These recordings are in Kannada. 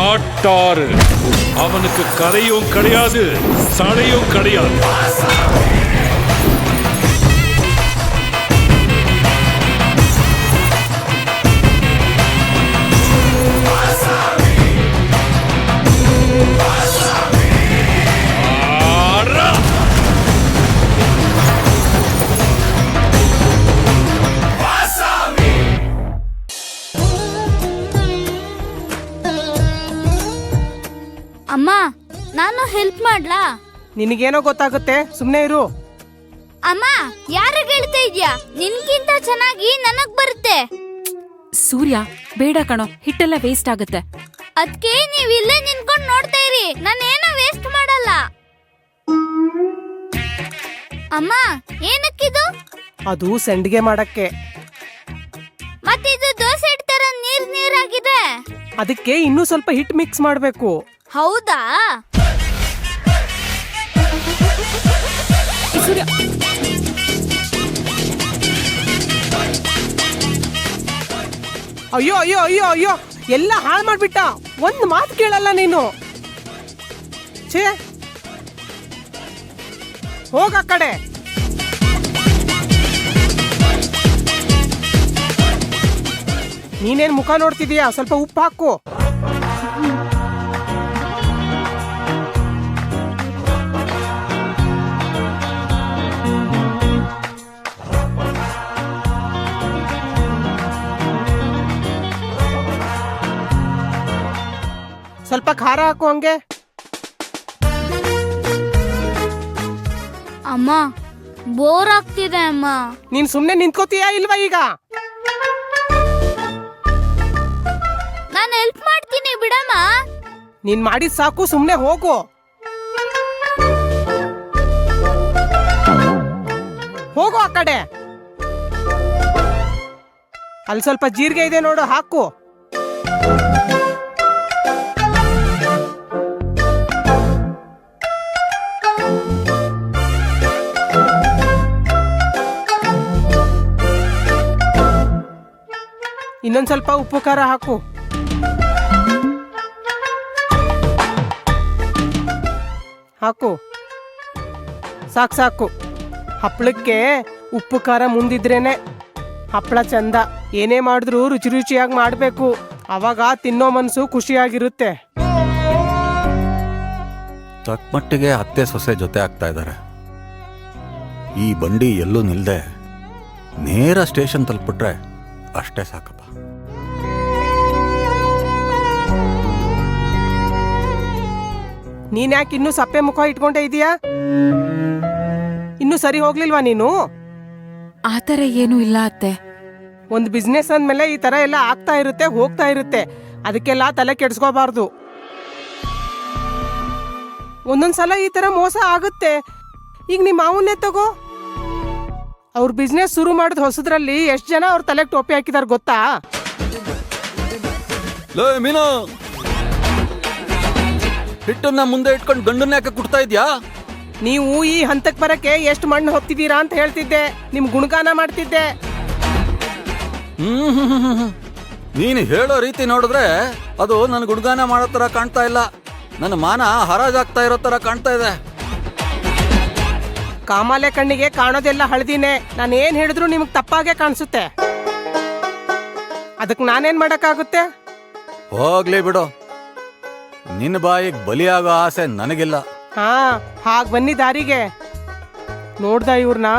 நாட்டாறு. அவனுக்கு கரையும் கிடையாது, சடையும் கிடையாது. ಅಮ್ಮ, ನಾನು ಹೆಲ್ಪ್ ಮಾಡ್ಲಾ? ನಿನಗೇನೋ ಗೊತ್ತಾಗುತ್ತೆ, ಸುಮ್ನೆ ಇರು. ಅಮ್ಮ, ಯಾರಿಗೆ ಹೇಳ್ತಾ ಇದ್ಯಾ? ನಿನ್ಗಿಂತ ಚೆನ್ನಾಗಿ ನನಗ್ ಬರುತ್ತೆ. ಸೂರ್ಯ, ಬೇಡ ಕಣೋ, ಹಿಟ್ಟೆಲ್ಲ ವೇಸ್ಟ್ ಆಗುತ್ತೆ. ಅದ್ಕೆ ನೀವ್ ಇಲ್ಲೇ ನಿನ್ಕೊಂಡ್ ನೋಡ್ತಾ ಇರಿ, ನಾನೇನು ವೇಸ್ಟ್ ಮಾಡಲ್ಲ. ಅಮ್ಮ, ಏನಕ್ಕಿದು? ಅದು ಸಂಡಿಗೆ ಮಾಡಕ್ಕೆ. ಮತ್ತಿದು ದೋಸೆ ತರ ನೀರ್ ನೀರಾಗಿದೆ. ಅದಕ್ಕೆ ಇನ್ನೂ ಸ್ವಲ್ಪ ಹಿಟ್ ಮಿಕ್ಸ್ ಮಾಡ್ಬೇಕು. ಹೌದಾ? ಸೂರ್ಯ, ಅಯ್ಯೋ ಅಯ್ಯೋ ಅಯ್ಯೋ ಅಯ್ಯೋ, ಎಲ್ಲ ಹಾಳು ಮಾಡ್ಬಿಟ್ಟ. ಒಂದ್ ಮಾತು ಕೇಳಲ್ಲ ನೀನು. ಛೇ, ಹೋಗ ಆ ಕಡೆ. ನೀನೇನ್ ಮುಖ ನೋಡ್ತಿದೀಯಾ? ಸ್ವಲ್ಪ ಉಪ್ಪು ಹಾಕು. ಸ್ವಲ್ಪ ಖಾರ ಹಾಕು ಹಂಗೆ. ಅಮ್ಮ, ಬೋರ್ ಆಗ್ತಿದೆ ಅಮ್ಮ. ನೀನ್ ಸುಮ್ನೆ ನಿಂತ್ಕೋತೀಯಾ ಇಲ್ವಾ ಈಗ? ನಾನು ಹೆಲ್ಪ್ ಮಾಡ್ತೀನಿ ಬಿಡಮ್ಮ. ನೀನ್ ಮಾಡಿದ್ ಸಾಕು, ಸುಮ್ನೆ ಹೋಗು. ಹೋಗು ಆ ಕಡೆ. ಅಲ್ಲಿ ಸ್ವಲ್ಪ ಜೀರಿಗೆ ಇದೆ ನೋಡು, ಹಾಕು. ಇನ್ನೊಂದ್ ಸ್ವಲ್ಪ ಉಪ್ಪು ಖಾರ ಹಾಕು. ಹಾಕು, ಸಾಕು ಸಾಕು. ಹಪ್ಪಳಕ್ಕೆ ಉಪ್ಪು ಖಾರ ಮುಂದಿದ್ರೇನೆ ಹಪ್ಪಳ ಚಂದ. ಏನೇ ಮಾಡಿದ್ರು ರುಚಿ ರುಚಿಯಾಗಿ ಮಾಡಬೇಕು, ಅವಾಗ ತಿನ್ನೋ ಮನಸ್ಸು ಖುಷಿಯಾಗಿರುತ್ತೆ. ತಕ್ಕಮಟ್ಟಿಗೆ ಅತ್ತೆ ಸೊಸೆ ಜೊತೆ ಆಗ್ತಾ ಇದ್ದಾರೆ. ಈ ಬಂಡಿ ಎಲ್ಲೂ ನಿಲ್ದೆ ನೇರ ಸ್ಟೇಷನ್ ತಲುಪಿಟ್ರೆ ಅಷ್ಟೇ ಸಾಕಪ್ಪ. ನೀನ್ ಯಾಕೆ ಇನ್ನೂ ಸಪ್ಪೆ ಮುಖ ಇಟ್ಕೊಂಡೇ ಇದೀಯಾ? ಇನ್ನೂ ಸರಿ ಹೋಗ್ಲಿಲ್ವಾ ನೀನು? ಆತರ ಏನೂ ಇಲ್ಲ ಅತ್ತೆ. ಒಂದು ಬಿಸ್ನೆಸ್ ಅಂದ್ಮೇಲೆ ಈ ತರ ಎಲ್ಲ ಆಗ್ತಾ ಇರುತ್ತೆ, ಹೋಗ್ತಾ ಇರುತ್ತೆ. ಅದಕ್ಕೆಲ್ಲ ತಲೆ ಕೆಡ್ಸ್ಕೋಬಾರ್ದು. ಒಂದೊಂದ್ಸಲ ಈ ತರ ಮೋಸ ಆಗುತ್ತೆ. ಈಗ ನಿಮ್ಮ ಮಾವನ್ನೇ ತಗೋ. ಅವ್ರ ಬಿಸ್ನೆಸ್ ಶುರು ಮಾಡಿದ ಹೊಸದ್ರಲ್ಲಿ ಎಷ್ಟು ಜನ ಅವ್ರ ತಲೆಗೆ ಟೋಪಿ ಹಾಕಿದಾರೆ ಗೊತ್ತಾ? ಮೀನು, ಹಿಟ್ಟನ್ನ ಮುಂದೆ ಇಟ್ಕೊಂಡು ಗಂಡನ್ನ ಯಾಕೆ ಕುಟ್ತಾ ಇದ್ಯಾ? ನೀವು ಈ ಹಂತಕ್ಕೆ ಬರಕ್ಕೆ ಎಷ್ಟು ಮಣ್ಣು ಹೊತ್ತಿದ್ದೀರಾ ಅಂತ ಹೇಳ್ತಿದ್ದೆ. ನಿಮ್ ಗುಣಗಾನ ಮಾಡ್ತಿದ್ದೆ. ನೀನು ಹೇಳೋ ರೀತಿ ನೋಡಿದ್ರೆ ಅದು ನನ್ನ ಗುಣಗಾನ ಮಾಡೋ ತರ ಕಾಣ್ತಾ ಇಲ್ಲ, ನನ್ನ ಮಾನ ಹರಾಜಾಗ್ತಾ ಇರೋ ತರ ಕಾಣ್ತಾ ಇದೆ. ಕಾಮಾಲೆ ಕಣ್ಣಿಗೆ ಕಾಣೋದೆಲ್ಲ ಹಳದಿನೇ. ನಾನು ಏನ್ ಹೇಳಿದ್ರು ನಿಮ್ಗೆ ತಪ್ಪಾಗೆ ಕಾಣಿಸುತ್ತೆ. ಅದಕ್ಕೆ ನಾನೇನ್ ಮಾಡಕ್ಕಾಗುತ್ತೆ? ಹೋಗ್ಲಿ ಬಿಡು, ನಿನ್ನ ಬಾಯಿಗೆ ಬಲಿಯಾಗೋ ಆಸೆ ನನಗಿಲ್ಲ. ಹಾ, ಹಾಗ್ ಬನ್ನಿ ದಾರಿಗೆ. ನೋಡ್ದ ಇವ್ರನ್ನ?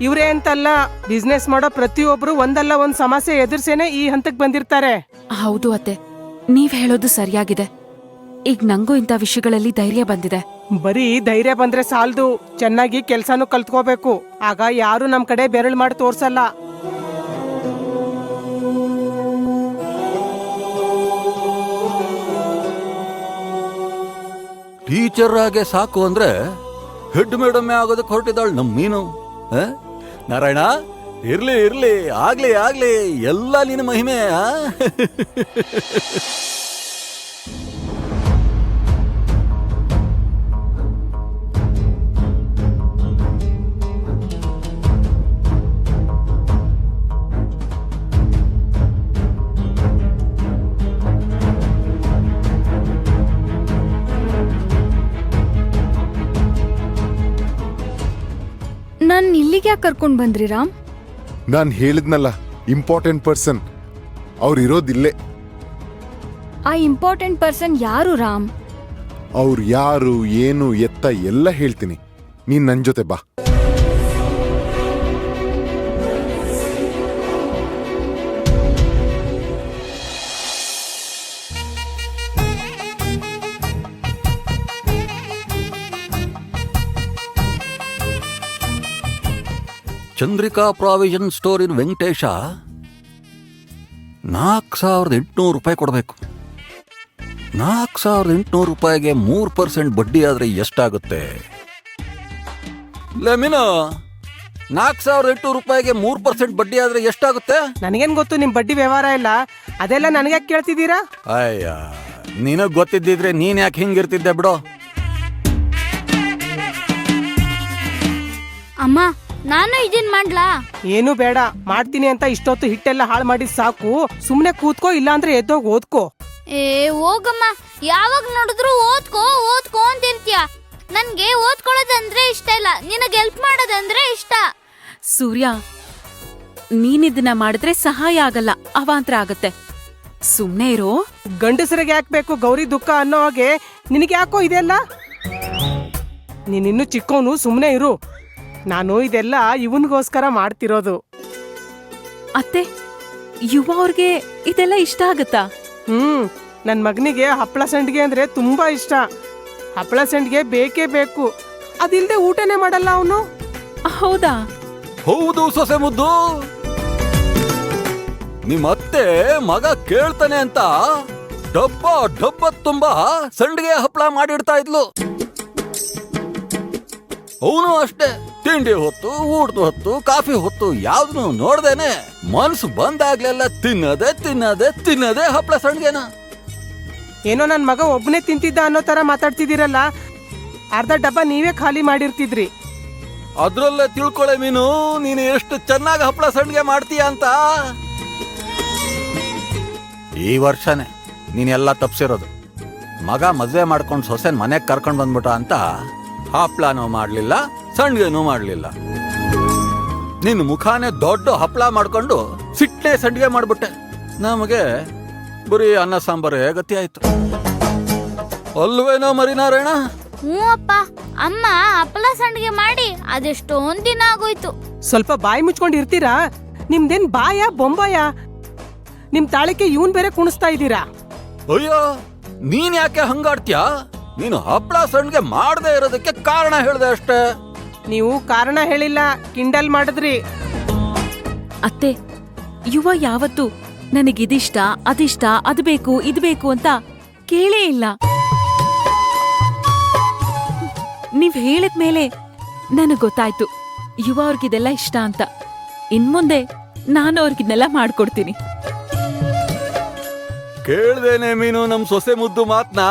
ಇವ್ರೇ ಅಂತಲ್ಲ, ಬಿಸ್ನೆಸ್ ಮಾಡೋ ಪ್ರತಿಯೊಬ್ರು ಒಂದಲ್ಲ ಒಂದ್ ಸಮಸ್ಯೆ ಎದುರ್ಸೇನೆ ಈ ಹಂತಕ್ಕೆ ಬಂದಿರ್ತಾರೆ. ಹೌದು ಅತ್ತೆ, ನೀವ್ ಹೇಳೋದು ಸರಿಯಾಗಿದೆ. ಈಗ ನಂಗೂ ಇಂಥ ವಿಷಯಗಳಲ್ಲಿ ಧೈರ್ಯ ಬಂದಿದೆ. ಬರೀ ಧೈರ್ಯ ಬಂದ್ರೆ ಸಾಲದು, ಚೆನ್ನಾಗಿ ಕೆಲ್ಸನೂ ಕಲ್ತ್ಕೋಬೇಕು. ಆಗ ಯಾರು ನಮ್ ಕಡೆ ಬೆರಳು ಮಾಡಿ ತೋರ್ಸಲ್ಲ. ಟೀಚರ್ ಆಗೆ ಸಾಕು ಅಂದ್ರೆ ಹೆಡ್ ಮೇಡಮ್ಮೆ ಆಗೋದಕ್ಕೆ ಹೊರಟಿದ್ದಾಳು ನಮ್ ಮೀನು. ನಾರಾಯಣ, ಇರ್ಲಿ ಇರ್ಲಿ, ಆಗ್ಲಿ ಆಗ್ಲಿ, ಎಲ್ಲ ನಿನ್ನ ಮಹಿಮೆ. ನಾನು ಇಲ್ಲಿಗೆ ಯಾಕೆ ಕರ್ಕೊಂಡು ಬಂದ್ರಿ ರಾಮ್? ನಾನು ಹೇಳಿದ್ನಲ್ಲ, ಇಂಪಾರ್ಟೆಂಟ್ ಪರ್ಸನ್ ಅವ್ರು ಇರೋದಿಲ್ಲೇ. ಆ ಇಂಪಾರ್ಟೆಂಟ್ ಪರ್ಸನ್ ಯಾರು ರಾಮ್? ಅವ್ರು ಯಾರು, ಏನು, ಎತ್ತ ಎಲ್ಲ ಹೇಳ್ತೀನಿ. ನೀನ್ ನನ್ ಜೊತೆ ಬಾ. ಚಂದ್ರಿಕಾ ಪ್ರಾವಿಷನ್ ಸ್ಟೋರಿನ ವೆಂಕಟೇಶ 4,800 ರೂಪಾಯಿ ಕೊಡಬೇಕು. 4,800 ರೂಪಾಯಿಗೆ 3% ಬಡ್ಡಿ ಆದ್ರೆ ಎಷ್ಟಾಗುತ್ತೆ? ಲೆಮಿನೋ, 4,800 ರೂಪಾಯಿಗೆ 3% ಬಡ್ಡಿ ಆದ್ರೆ ಎಷ್ಟಾಗುತ್ತೆ? ನನಗೇನ್ ಗೊತ್ತು ನಿಮ್ ಬಡ್ಡಿ ವ್ಯವಹಾರ ಇಲ್ಲ, ಅದೆಲ್ಲ ನನಗೆ ಕೇಳ್ತಿದ್ದೀರಾ? ಅಯ್ಯ, ನಿನಗ್ ಗೊತ್ತಿದ್ದಿದ್ರೆ ನೀನ್ ಯಾಕೆ ಹಿಂಗಿರ್ತಿದ್ದೆ ಬಿಡೋ. ಅಮ್ಮ, ನಾನು ಇದನ್ ಮಾಡ್ಲಾ? ಏನು ಬೇಡ, ಮಾಡ್ತೀನಿ ಅಂತ ಇಷ್ಟೊತ್ತು ಹಿಟ್ಟೆಲ್ಲ ಹಾಳು ಮಾಡಿ ಸಾಕು. ಸುಮ್ನೆ ಕೂತ್ಕೋ, ಇಲ್ಲ ಅಂದ್ರೆ ಎದ್ದೋಗ್ ಓದ್ಕೋ. ಹೋಗಮ್ಮ, ಯಾವಾಗ ನೋಡಿದ್ರು ಓದ್ಕೋ ಓದ್ಕೋ ಅಂತಿರ್ತೀಯ. ನನ್ಗೆ ಓದ್ಕೊಳ್ಳೋದಂದ್ರೆ ಇಷ್ಟ ಇಲ್ಲ, ನಿನಗೆ ಹೆಲ್ಪ್ ಮಾಡೋದಂದ್ರೆ ಇಷ್ಟ. ಸೂರ್ಯ, ನೀನಿದನ್ನ ಮಾಡಿದ್ರೆ ಸಹಾಯ ಆಗಲ್ಲ, ಅವಾಂತರ ಆಗತ್ತೆ. ಸುಮ್ನೆ ಇರೋ. ಗಂಡಸರಿಗೆ ಯಾಕೆ ಬೇಕು ಗೌರಿ ದುಃಖ ಅನ್ನೋ ಹಾಗೆ ನಿನಗೆ ಯಾಕೋ ಇದೆಲ್ಲ? ನೀನಿನ್ನು ಚಿಕ್ಕವನು, ಸುಮ್ನೆ ಇರು. ನಾನು ಇದೆಲ್ಲ ಇವನ್ಗೋಸ್ಕರ ಮಾಡ್ತಿರೋದು. ಅತ್ತೆ, ಯುವ ಅವ್ರಿಗೆ ಇದೆಲ್ಲ ಇಷ್ಟ ಆಗತ್ತಾ? ನನ್ ಮಗನಿಗೆ ಹಪ್ಪಳ ಸಂಡಿಗೆ ಅಂದ್ರೆ ತುಂಬಾ ಇಷ್ಟ. ಹಪ್ಪಳ ಸಂಡಿಗೆ ಬೇಕೇ ಬೇಕು, ಅದಿಲ್ದೆ ಊಟನೇ ಮಾಡಲ್ಲ ಅವನು. ಹೌದಾ? ಹೌದು ಸೊಸೆ ಮುದ್ದು, ನಿಮ್ಮತ್ತೆ ಮಗ ಕೇಳ್ತಾನೆ ಅಂತ ಡಬ್ಬ ತುಂಬಾ ಸಂಡಿಗೆ ಹಪ್ಪಳ ಮಾಡಿಡ್ತಾ ಇದ್ಲು. ಅವನು ಅಷ್ಟೇ, ತಿಂಡಿ ಹೊತ್ತು, ಊಟದ ಹೊತ್ತು, ಕಾಫಿ ಹೊತ್ತು ಯಾವ್ದನ್ನು ನೋಡ್ದೇನೆ ಮನ್ಸು ಬಂದಾಗ್ಲೆಲ್ಲ ತಿನ್ನದೆ ಹಪ್ಪಳ ಸಂಡ್ಗೆನ. ಏನೋ ನನ್ ಮಗ ಒಬ್ಬನೇ ತಿಂತಿದ್ದ ಅನ್ನೋ ತರ ಮಾತಾಡ್ತಿದ್ದೀರಲ್ಲ, ಅರ್ಧ ಡಬ್ಬ ನೀವೇ ಖಾಲಿ ಮಾಡಿರ್ತಿದ್ರಿ. ಅದ್ರಲ್ಲೇ ತಿಳ್ಕೊಳ್ಳೆ ಮೀನು, ನೀನು ಎಷ್ಟು ಚೆನ್ನಾಗಿ ಹಪ್ಪಳ ಸಂಡ್ಗೆ ಮಾಡ್ತೀಯ ಅಂತ. ಈ ವರ್ಷನೇ ನೀನೆಲ್ಲ ತಪ್ಸಿರೋದು. ಮಗ ಮದ್ವೆ ಮಾಡ್ಕೊಂಡು ಸೊಸೆನ್ ಮನೆಗ್ ಕರ್ಕೊಂಡ್ ಬಂದ್ಬಿಟ್ಟ ಅಂತ ಹಪ್ಳನೂ ಮಾಡ್ಲಿಲ್ಲ, ಸಂಡ್ಗೆನೂ ಮಾಡ್ಲಿಲ್ಲ. ನಿನ್ ಮುಖಾನೇ ದೊಡ್ಡ ಹಪ್ಳ ಮಾಡ್ಕೊಂಡು ಸಿಟ್ನೆ ಸಂಡ್ಗೆ ಮಾಡ್ಬಿಟ್ಟೆ. ನಮಗೆ ಬರೀ ಅನ್ನ ಸಾಂಬಾರೇ ಗತಿ ಆಯ್ತು. ಅಲ್ವೇನೋ ಮರಿನಾರಾಯಣ? ಹ್ಞೂ ಅಪ್ಪ, ಅಮ್ಮ ಹಪ್ಪಳ ಸಂಡಿಗೆ ಮಾಡಿ ಅದೆಷ್ಟೊಂದ್ ದಿನ ಆಗೋಯ್ತು. ಸ್ವಲ್ಪ ಬಾಯಿ ಮುಚ್ಕೊಂಡು ಇರ್ತೀರಾ? ನಿಮ್ದೇನ್ ಬಾಯ ಬೊಂಬಾಯ? ನಿಮ್ ತಾಳಿಕೆ ಇವನ್ ಬೇರೆ ಕುಣಿಸ್ತಾ ಇದ್ದೀರಾ. ಅಯ್ಯೋ, ನೀನ್ ಯಾಕೆ ಹಂಗಾಡ್ತೀಯಾ? ನೀನು ಹಪ್ಪಳ ಸಂಡ್ಗೆ ಮಾಡದೆ ಇರೋದಕ್ಕೆ ಕಾರಣ ಹೇಳ್ದೆ ಅಷ್ಟೇ. ನೀವು ಕಾರಣ ಹೇಳಿಲ್ಲ, ಕಿಂಡಲ್ ಮಾಡಿದ್ರಿ. ಅತ್ತೆ, ಯುವ ಯಾವತ್ತು ನನಗಿದಿಷ್ಟ, ಅದಿಷ್ಟ, ಅದು ಬೇಕು, ಇದು ಬೇಕು ಅಂತ ಕೇಳೇ ಇಲ್ಲ. ನೀವ್ ಹೇಳಿದ್ಮೇಲೆ ನನಗ್ ಗೊತ್ತಾಯ್ತು ಯುವ ಅವ್ರಿಗಿದೆಲ್ಲ ಇಷ್ಟ ಅಂತ. ಇನ್ಮುಂದೆ ನಾನು ಅವ್ರಿಗಿದ್ನೆಲ್ಲ ಮಾಡ್ಕೊಡ್ತೀನಿ. ಕೇಳ್ದೇನೆ ಮೀನು ನಮ್ ಸೊಸೆ ಮುದ್ದು ಮಾತ್ನ?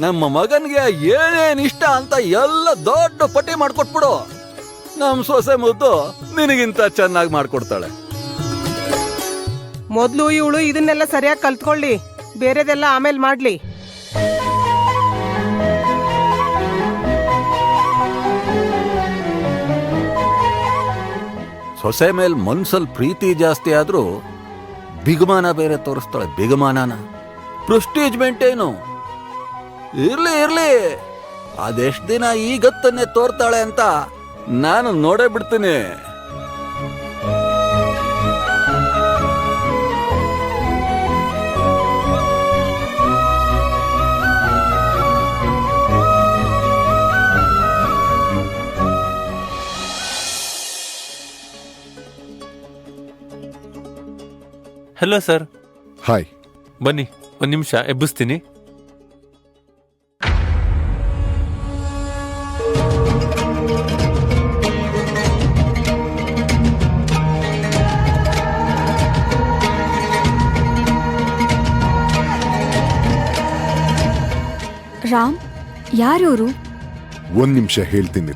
ನಮ್ಮ ಮಗನ್ಗೆ ಏನೇನ್ ಇಷ್ಟ ಅಂತ ಎಲ್ಲ ದೊಡ್ಡ ಪಟ್ಟಿ ಮಾಡ್ಕೊಟ್ಬಿಡು. ನಮ್ ಸೊಸೆ ಮುದ್ದು ನಿನಗಿಂತ ಚೆನ್ನಾಗಿ ಮಾಡ್ಕೊಡ್ತಾಳೆ. ಮೊದ್ಲು ಇವಳು ಇದನ್ನೆಲ್ಲ ಸರಿಯಾಗಿ ಕಲ್ತ್ಕೊಳ್ಳಿ, ಬೇರೆದೆಲ್ಲ ಆಮೇಲೆ ಮಾಡ್ಲಿ. ಸೊಸೆ ಮೇಲ್ ಮನ್ಸಲ್ ಪ್ರೀತಿ ಜಾಸ್ತಿ ಆದ್ರೂ ಬಿಗುಮಾನ ಬೇರೆ ತೋರಿಸ್ತಾಳೆ. ಬಿಗುಮಾನನ ಪ್ರೆಸ್ಟೀಜ್ ಮೇಂಟೇನು. ಇರ್ಲಿ, ಅದೆಷ್ಟ್ ದಿನ ಈ ಗತ್ತನ್ನೇ ತೋರ್ತಾಳೆ ಅಂತ ನಾನು ನೋಡೇ ಬಿಡ್ತೀನಿ. Hello sir. ಹಾಯ್. ಬನ್ನಿ, ಒಂದು ನಿಮಿಷ ಎಬ್ಬಿಸ್ತೀನಿ. ರಾಮ್, ಯಾರವರು? ಒಂದ್ ನಿಮಿಷ ಹೇಳ್ತೀನಿ.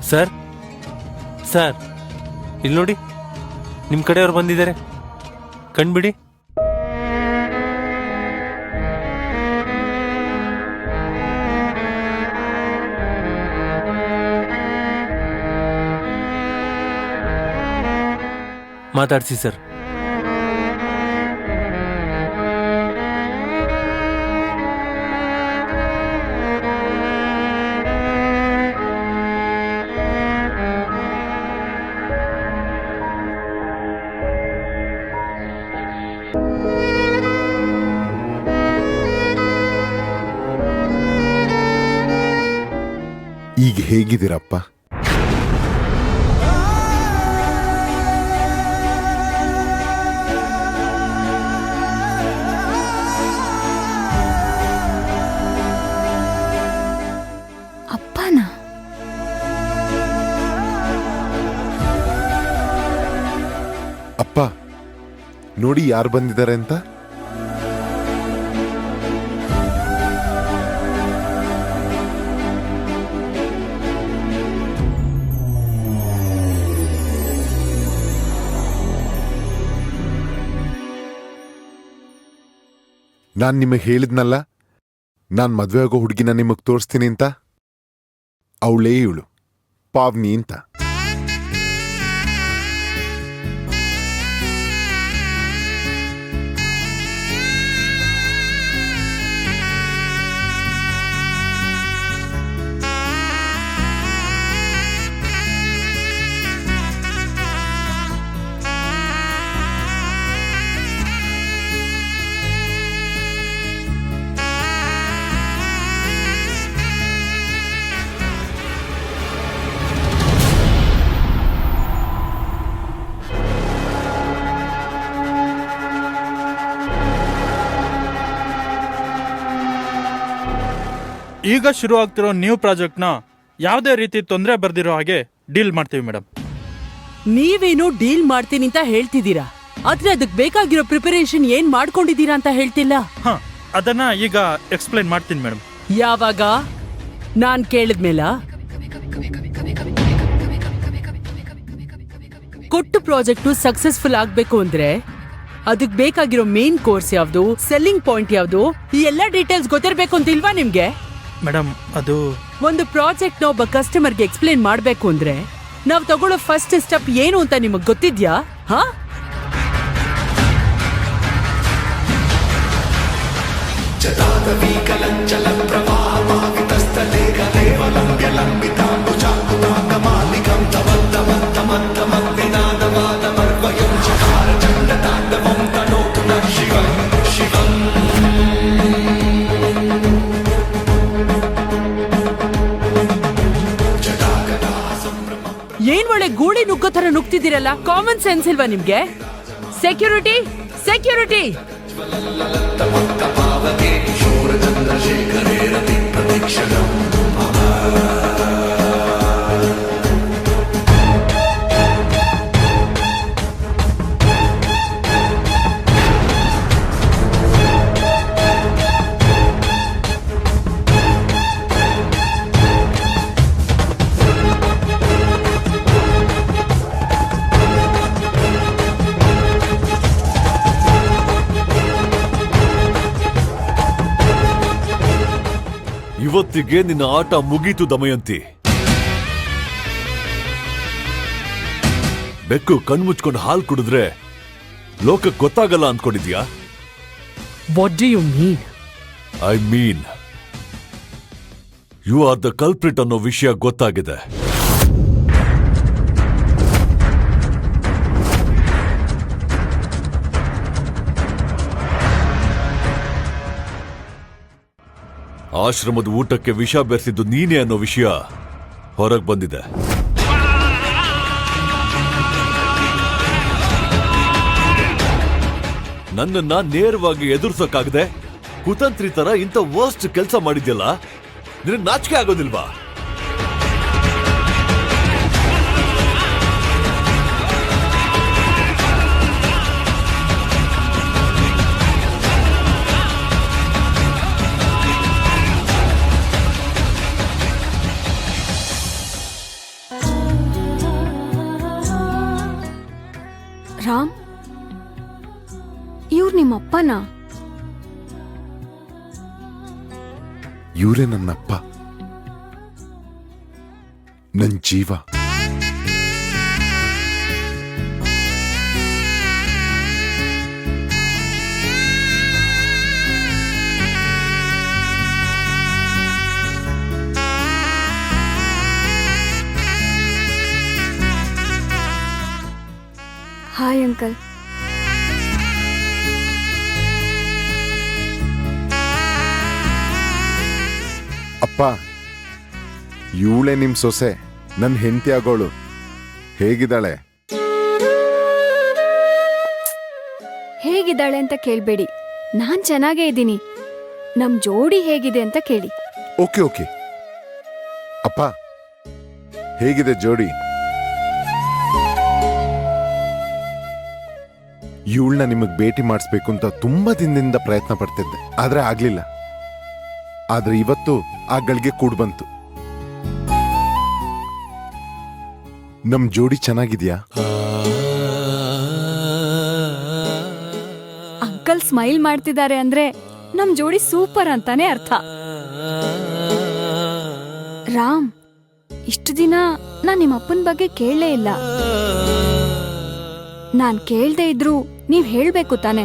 ಸರ್, ಇಲ್ಲಿ ನೋಡಿ, ನಿಮ್ ಕಡೆಯವ್ರು ಬಂದಿದ್ದಾರೆ, ಕಣ್ಬಿಡಿ. ಮಾತಾಡ್ಸಿ ಸರ್. ಈಗ ಹೇಗಿದ್ದೀರಪ್ಪ? ಅಪ್ಪನ ಅಪ್ಪ ನೋಡಿ ಯಾರು ಬಂದಿದ್ದಾರೆ ಅಂತ. ನಾನ್ ನಿಮಗೆ ಹೇಳಿದ್ನಲ್ಲ, ನಾನ್ ಮದ್ವೆ ಆಗೋ ಹುಡುಗಿನ ನಿಮಗ್ ತೋರಿಸ್ತೀನಿ ಅಂತ. ಅವಳೇ ಇವಳು ಪಾವ್ನಿ ಅಂತ. ಈಗ ಶುರು ಆಗ್ತಿರೋ ನ್ಯೂ ಪ್ರಾಜೆಕ್ಟ್ನ ಯಾವುದೇ ರೀತಿ ತೊಂದರೆ ಬರ್ದಿರೋ ಹಾಗೆ ಡೀಲ್ ಮಾಡ್ತೀವಿ ಮೇಡಮ್. ನೀವೇನು ಡೀಲ್ ಮಾಡ್ತೀನಿ ಅಂತ ಹೇಳ್ತಿದ್ದೀರಾ, ಆದ್ರೆ ಅದಕ್ಕೆ ಬೇಕಾಗಿರೋ ಪ್ರಿಪರೇಷನ್ ಏನ್ ಮಾಡ್ಕೊಂಡಿದ್ದೀರಾ ಅಂತ ಹೇಳ್ತಿಲ್ಲ. ಅದನ್ನ ಈಗ ಎಕ್ಸ್ಪ್ಲೈನ್ ಮಾಡ್ತೀನಿ ಮೇಡಮ್. ಯಾವಾಗ? ನಾನ್ ಕೇಳಿದ್ಮೇಲ? ಕೊಟ್ಟು ಪ್ರಾಜೆಕ್ಟು ಸಕ್ಸಸ್ಫುಲ್ ಆಗ್ಬೇಕು ಅಂದ್ರೆ ಅದಕ್ಕೆ ಬೇಕಾಗಿರೋ ಮೇನ್ ಕೋರ್ಸ್ ಯಾವ್ದು, ಸೆಲ್ಲಿಂಗ್ ಪಾಯಿಂಟ್ ಯಾವ್ದು, ಈ ಎಲ್ಲ ಡೀಟೇಲ್ಸ್ ಗೊತ್ತಿರ್ಬೇಕು ಅಂತ ಇಲ್ವಾ ನಿಮ್ಗೆ? ಮೇಡಮ್ ಅದು ಒಂದು ಪ್ರಾಜೆಕ್ಟ್ ನ ಒಬ್ಬ ಕಸ್ಟಮರ್ಗೆ ಎಕ್ಸ್ಪ್ಲೇನ್ ಮಾಡ್ಬೇಕು ಅಂದ್ರೆ ನಾವ್ ತಗೊಳ್ಳೋ ಫಸ್ಟ್ ಸ್ಟೆಪ್ ಏನು ಅಂತ ನಿಮಗ್ ಗೊತ್ತಿದ್ಯಾ? ಹಾ, ಏನ್ ಒಳ್ಳೆ ಗೂಳಿ ನುಗ್ಗೋ ತರ ನುಗ್ತಿದ್ದೀರಲ್ಲ, ಕಾಮನ್ ಸೆನ್ಸ್ ಇಲ್ವಾ ನಿಮ್ಗೆ? Security, security! ಇವತ್ತಿಗೆ ನಿನ್ನ ಆಟ ಮುಗೀತು ದಮಯಂತಿ. ಬೆಕ್ಕು ಕಣ್ಮುಚ್ಕೊಂಡು ಹಾಲು ಕುಡಿದ್ರೆ ಲೋಕಕ್ಕೆ ಗೊತ್ತಾಗಲ್ಲ ಅನ್ಕೊಂಡಿದ್ಯಾ? What do you mean? I mean you are the culprit ಅನ್ನೋ ವಿಷಯ ಗೊತ್ತಾಗಿದೆ. ಆಶ್ರಮದ ಊಟಕ್ಕೆ ವಿಷ ಬೆರೆಸಿದ್ದು ನೀನೇ ಅನ್ನೋ ವಿಷಯ ಹೊರಗೆ ಬಂದಿದೆ. ನನ್ನನ್ನ ನೇರವಾಗಿ ಎದುರಿಸೋಕಾಗದೆ ಕುತಂತ್ರಿ ತರ ಇಂಥ ವರ್ಸ್ಟ್ ಕೆಲಸ ಮಾಡಿದ್ಯಲ್ಲ, ನಿನಗೆ ನಾಚಿಕೆ ಆಗೋದಿಲ್ವಾ? ರಾಮ್, ಇವ್ರು ನಿಮ್ಮಪ್ಪನ? ಇವರೇ ನನ್ನಪ್ಪ, ನನ್ ಜೀವ. Hi uncle. ಅಪ್ಪ, ಇವಳೆ ನಿಮ್ ಸೊಸೆ, ನನ್ನ ಹೆಂಡತಿ ಆಗೋಳು. ಹೇಗಿದ್ದಾಳೆ? ಹೇಗಿದ್ದಾಳೆ ಅಂತ ಕೇಳ್ಬೇಡಿ, ನಾನ್ ಚೆನ್ನಾಗೇ ಇದ್ದೀನಿ. ನಮ್ ಜೋಡಿ ಹೇಗಿದೆ ಅಂತ ಕೇಳಿ. Okay okay. ಅಪ್ಪ, ಹೇಗಿದೆ ಜೋಡಿ? ಇವಳನ್ನ ನಿಮಗ್ ಭೇಟಿ ಮಾಡಿಸ್ಬೇಕು ಅಂತ ತುಂಬಾ ದಿನದಿಂದ ಪ್ರಯತ್ನ ಪಡ್ತಿದ್ದೆ, ಆದ್ರೆ ಆಗ್ಲಿಲ್ಲ. ಆದ್ರೆ ಇವತ್ತು ಆ ಗಳಿಗೆ ಕೂಡ್ ಬಂತು. ನಮ್ ಜೋಡಿ ಚೆನ್ನಾಗಿದ್ಯಾ? ಅಂಕಲ್ ಸ್ಮೈಲ್ ಮಾಡ್ತಿದ್ದಾರೆ ಅಂದ್ರೆ ನಮ್ ಜೋಡಿ ಸೂಪರ್ ಅಂತಾನೆ ಅರ್ಥ. ರಾಮ್, ಇಷ್ಟು ದಿನ ನಾನ್ ನಿಮ್ಮ ಅಪ್ಪನ ಬಗ್ಗೆ ಕೇಳಲೇ ಇಲ್ಲ. ನಾನ್ ಕೇಳ್ದೆ ಇದ್ರು ನೀವ್ ಹೇಳ್ಬೇಕು ತಾನೆ.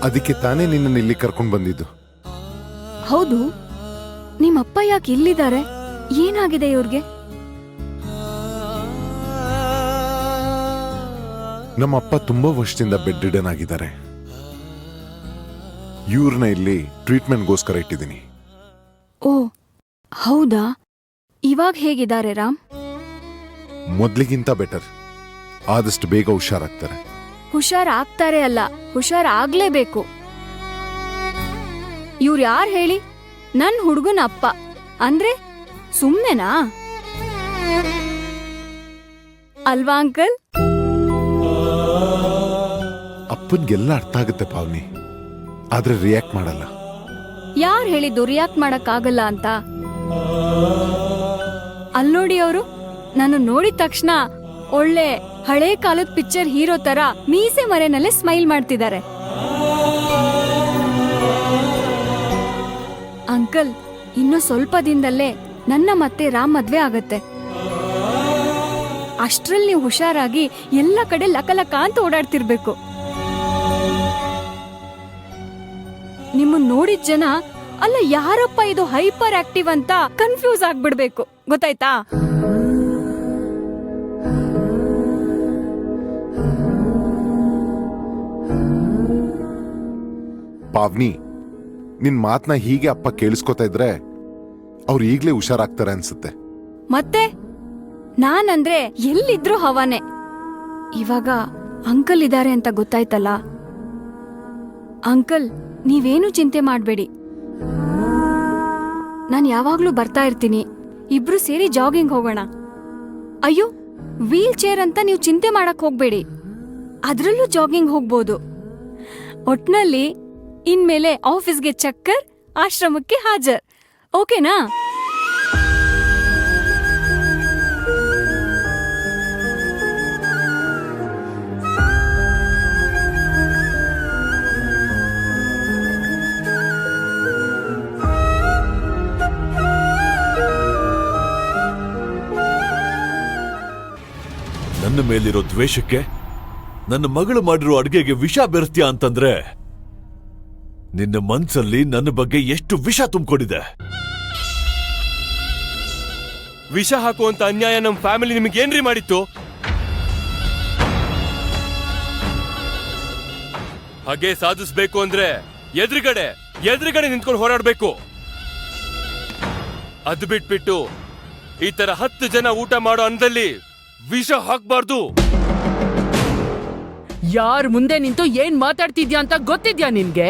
ಅದಕ್ಕೆ ತಾನೇ ನಿನ್ನ ಇಲ್ಲಿ ಕರ್ಕೊಂಡ್ ಬಂದಿದ್ದು. ಹೌದು, ನಿಮ್ಮಪ್ಪ ಯಾಕೆ ಇಲ್ಲಿದ್ದಾರೆ? ಏನಾಗಿದೆ ಇವ್ರಿಗೆ? ನಮ್ಮ ಅಪ್ಪ ತುಂಬಾ ವರ್ಷದಿಂದ ಬೆಡ್ ರಿಡನ್ ಆಗಿದ್ದಾರೆ. ಇವ್ರನ್ನ ಇಲ್ಲಿ ಟ್ರೀಟ್ಮೆಂಟ್ಗೋಸ್ಕರ ಇಟ್ಟಿದ್ದೀನಿ. ಓ ಹೌದಾ? ಇವಾಗ ಹೇಗಿದ್ದಾರೆ ರಾಮ್? ಮೊದ್ಲಿಗಿಂತ ಬೆಟರ್. ಆದಷ್ಟು ಬೇಗ ಹುಷಾರಾಗ್ತಾರೆ. ಹುಷಾರಾಗ್ತಾರೆ ಅಲ್ಲ, ಹುಷಾರಾಗ್ಲೇಬೇಕು. ಇವ್ರು ಯಾರು ಹೇಳಿ? ನನ್ ಹುಡುಗನ ಅಪ್ಪ ಅಂದ್ರೆ ಸುಮ್ನೆನಾ? ಅಲ್ವಾ ಅಂಕಲ್? ಅಪ್ಪನ್ಗೆಲ್ಲ ಅರ್ಥ ಆಗುತ್ತೆ ಪಾವ್ನಿ, ಆದ್ರೆ ರಿಯಾಕ್ಟ್ ಮಾಡಲ್ಲ. ಯಾರು ಹೇಳಿದ್ದು ರಿಯಾಕ್ಟ್ ಮಾಡಕ್ಕಾಗಲ್ಲ ಅಂತ? ಅಲ್ನೋಡಿ, ಅವರು ನಾನು ನೋಡಿದ ತಕ್ಷಣ ಒಳ್ಳೆ ಹಳೆ ಕಾಲದ ಪಿಕ್ಚರ್ ಹೀರೋ ತರ ಮೀಸೆ ಮರೆನಲ್ಲೇ ಸ್ಮೈಲ್ ಮಾಡ್ತಿದ್ದಾರೆ. ಅಂಕಲ್, ಇನ್ನು ಸ್ವಲ್ಪ ದಿನದಲ್ಲೇ ನನ್ನ ಮತ್ತೆ ರಾಮ್ ಮದ್ವೆ ಆಗತ್ತೆ. ಅಷ್ಟ್ರಲ್ಲಿ ನೀವು ಹುಷಾರಾಗಿ ಎಲ್ಲ ಕಡೆ ಲಕಲಕ ಅಂತ ಓಡಾಡ್ತಿರ್ಬೇಕು. ನಿಮ್ಮನ್ನ ನೋಡಿದ ಜನ ಅಲ್ಲ ಯಾರಪ್ಪ ಇದು ಹೈಪರ್ ಆಕ್ಟಿವ್ ಅಂತ ಕನ್ಫ್ಯೂಸ್ ಆಗ್ಬಿಡ್ಬೇಕು, ಗೊತ್ತಾಯ್ತಾ? ಪಾವ್ನಿ, ನಿನ್ ಮಾತ್ನ ಹೀಗೆ ಅಪ್ಪ ಕೇಳಿಸ್ಕೊತಾ ಇದ್ರೆ ಅವ್ರು ಈಗ್ಲೇ ಹುಷಾರಾಗ್ತಾರೆ ಅನ್ಸುತ್ತೆ. ಮತ್ತೆ ನಾನಂದ್ರೆ ಎಲ್ಲಿದ್ರು ಹವಾನೆ. ಇವಾಗ ಅಂಕಲ್ ಇದಾರೆ ಅಂತ ಗೊತ್ತಾಯ್ತಲ್ಲ. ಅಂಕಲ್, ನೀವೇನು ಚಿಂತೆ ಮಾಡ್ಬೇಡಿ. ನಾನ್ ಯಾವಾಗ್ಲೂ ಬರ್ತಾ ಇರ್ತೀನಿ. ಇಬ್ರು ಸೇರಿ ಜಾಗಿಂಗ್ ಹೋಗೋಣ. ಅಯ್ಯೋ, ವೀಲ್ ಚೇರ್ ಅಂತ ನೀವು ಚಿಂತೆ ಮಾಡಕ್ ಹೋಗ್ಬೇಡಿ, ಅದ್ರಲ್ಲೂ ಜಾಗಿಂಗ್ ಹೋಗ್ಬೋದು. ಒಟ್ನಲ್ಲಿ ಇನ್ಮೇಲೆ ಆಫೀಸ್ಗೆ ಚಕ್ಕರ್, ಆಶ್ರಮಕ್ಕೆ ಹಾಜರ್. ಓಕೆನಾ? ನನ್ನ ಮೇಲಿರೋ ದ್ವೇಷಕ್ಕೆ ನನ್ನ ಮಗಳು ಮಾಡಿರೋ ಅಡ್ಗೆಗೆ ವಿಷ ಬೆರೆಸ್ತೀಯ ಅಂತಂದ್ರೆ ನಿನ್ನ ಮನ್ಸಲ್ಲಿ ನನ್ನ ಬಗ್ಗೆ ಎಷ್ಟು ವಿಷ ತುಂಬಿಕೊಂಡಿದೆ. ವಿಷ ಹಾಕುವಂತ ಅನ್ಯಾಯ ನಮ್ಮ ಫ್ಯಾಮಿಲಿ ನಿಮ್ಗೆ ಏನ್ರಿ ಮಾಡಿತ್ತು? ಹಾಗೆ ಸಾಧಿಸ್ಬೇಕು ಅಂದ್ರೆ ಎದುರುಗಡೆ ನಿಂತ್ಕೊಂಡು ಹೋರಾಡ್ಬೇಕು. ಅದು ಬಿಟ್ಬಿಟ್ಟು ಈ ತರ 10 ಜನ ಊಟ ಮಾಡೋ ಅನ್ನದಲ್ಲಿ ವಿಷ ಹಾಕ್ಬಾರ್ದು. ಯಾರ್ ಮುಂದೆ ನಿಂತು ಏನ್ ಮಾತಾಡ್ತಿದ್ಯಾ ಅಂತ ಗೊತ್ತಿದ್ಯಾ ನಿನ್ಗೆ?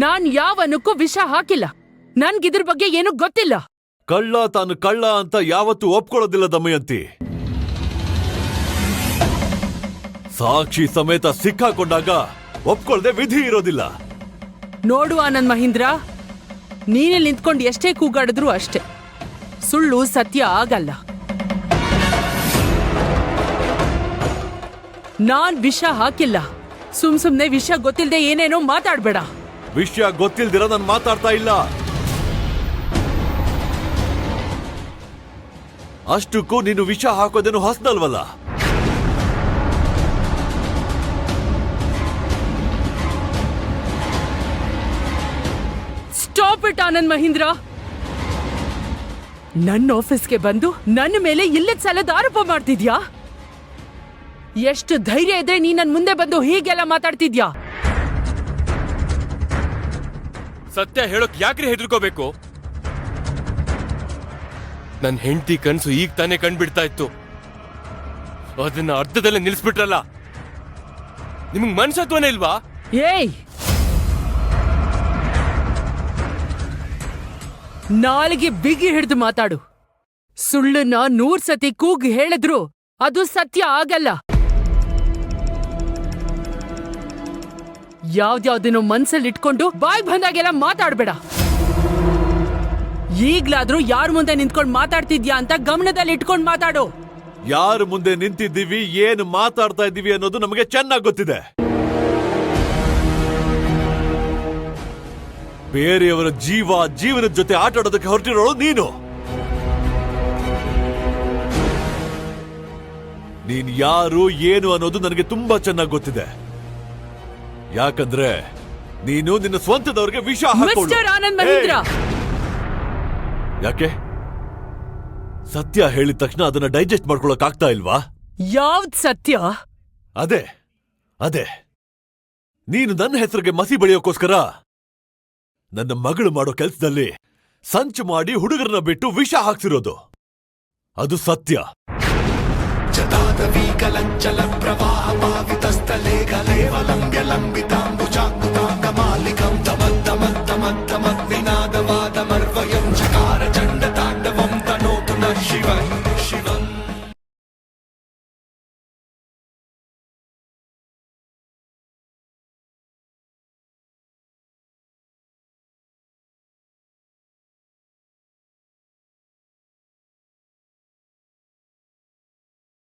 ನಾನ್ ಯಾವನಕ್ಕೂ ವಿಷ ಹಾಕಿಲ್ಲ. ನನ್ಗಿದ್ರ ಬಗ್ಗೆ ಏನು ಗೊತ್ತಿಲ್ಲ. ಕಳ್ಳ ತಾನು ಕಳ್ಳ ಅಂತ ಯಾವತ್ತೂ ಒಪ್ಕೊಳ್ಳೋದಿಲ್ಲ ದಮಯಂತಿ. ಸಾಕ್ಷಿ ಸಮೇತ ಸಿಕ್ಕಾಕೊಂಡಾಗ ಒಪ್ಕೊಳ್ದೆ ವಿಧಿ ಇರೋದಿಲ್ಲ. ನೋಡು ಆನಂದ್ ಮಹೀಂದ್ರ, ನೀನೇ ನಿಂತ್ಕೊಂಡು ಎಷ್ಟೇ ಕೂಗಾಡಿದ್ರು ಅಷ್ಟೇ, ಸುಳ್ಳು ಸತ್ಯ ಆಗಲ್ಲ. ನಾನ್ ವಿಷ ಹಾಕಿಲ್ಲ. ಸುಮ್ನೆ ವಿಷ ಗೊತ್ತಿಲ್ದೆ ಏನೇನೋ ಮಾತಾಡ್ಬೇಡ. ವಿಷಯ ಗೊತ್ತಿಲ್ದಿರ ನಾನು ಮಾತಾಡ್ತಾ ಇಲ್ಲ. ಅಷ್ಟಕ್ಕೂ ನೀನು ವಿಷ ಹಾಕೋದೇನು ಹೊಸದಲ್ವಲ್ಲ. Stop it Anand Mahindra. ನನ್ನ ಆಫೀಸ್ಗೆ ಬಂದು ನನ್ನ ಮೇಲೆ ಇಲ್ಲದ ಸಲದ ಆರೋಪ ಮಾಡ್ತಿದ್ಯಾ? ಎಷ್ಟು ಧೈರ್ಯ ಇದ್ರೆ ನೀ ನನ್ ಮುಂದೆ ಬಂದು ಹೀಗೆಲ್ಲ ಮಾತಾಡ್ತಿದ್ಯಾ? ಸತ್ಯ ಹೇಳೋಕ್ ಯಾಕ್ರಿ ಹೆದರ್ಕೋಬೇಕು? ನನ್ ಹೆಂಡತಿ ಕನ್ಸು ಈಗ ತಾನೇ ಕಂಡ್ಬಿಡ್ತಾ ಇತ್ತು. ಅದನ್ನ ಅರ್ಧದಲ್ಲೇ ನಿಲ್ಸ್ಬಿಟ್ರಲ್ಲ. ನಿಮಗ್ ಮನ್ಸತ್ವನೇ ಇಲ್ವಾ? ಏಯ್, ನಾಲಿಗೆ ಬಿಗಿ ಹಿಡಿದು ಮಾತಾಡು. ಸುಳ್ಳನ್ನ 100 ಸತಿ ಕೂಗಿ ಹೇಳಿದ್ರು ಅದು ಸತ್ಯ ಆಗಲ್ಲ. ಯಾವ್ದ್ಯಾವ್ದನ್ನು ಮನ್ಸಲ್ಲಿ ಇಟ್ಕೊಂಡು ಬಾಯ್ ಬಂದಾಗೆಲ್ಲ ಮಾತಾಡ್ಬೇಡ. ಈಗ್ಲಾದ್ರೂ ಯಾರ ಮುಂದೆ ನಿಂತ್ಕೊಂಡು ಮಾತಾಡ್ತಿದ್ಯಾ ಅಂತ ಗಮನದಲ್ಲಿ ಇಟ್ಕೊಂಡು ಮಾತಾಡು. ಯಾರ ಮುಂದೆ ನಿಂತಿದ್ದೀವಿ, ಏನು ಮಾತಾಡ್ತಾ ಇದ್ದೀವಿ ಅನ್ನೋದು ನಮಗೆ ಚೆನ್ನಾಗಿ ಗೊತ್ತಿದೆ. ಬೇರೆಯವರ ಜೀವನದ ಜೊತೆ ಆಟಾಡೋದಕ್ಕೆ ಹೊರಟಿರೋಳು ನೀನು. ನೀನ್ ಯಾರು ಏನು ಅನ್ನೋದು ನನಗೆ ತುಂಬಾ ಚೆನ್ನಾಗಿ ಗೊತ್ತಿದೆ. ಯಾಕಂದ್ರೆ ನೀನು ನಿನ್ನ ಸ್ವಂತದವ್ರಿಗೆ ವಿಷ ಹಾಕೊಂಡು. ಮಿಸ್ಟರ್ ಆನಂದ್ ಮಹೀಂದ್ರ, ಯಾಕೆ? ಸತ್ಯ ಹೇಳಿದ ತಕ್ಷಣ ಅದನ್ನ ಡೈಜೆಸ್ಟ್ ಮಾಡ್ಕೊಳಕ್ ಆಗ್ತಾ ಇಲ್ವಾ? ಯಾವ್ದ್ ಸತ್ಯ? ಅದೇ ನೀನು ನನ್ನ ಹೆಸರಿಗೆ ಮಸಿ ಬೆಳೆಯೋಕೋಸ್ಕರ ನನ್ನ ಮಗಳು ಮಾಡೋ ಕೆಲ್ಸದಲ್ಲಿ ಸಂಚು ಮಾಡಿ ಹುಡುಗರನ್ನ ಬಿಟ್ಟು ವಿಷ ಹಾಕ್ಸಿರೋದು. ಅದು ಸತ್ಯ. ಜತಾದವಿ ಕಲಂಚಲ ಪ್ರವಾಹ ಪಾವಿತಸ್ಥಲೆ ಕಲೇವಲಂಬ್ಯ ಲಂಬಿತಾಂಬುಜಾಂಬುತ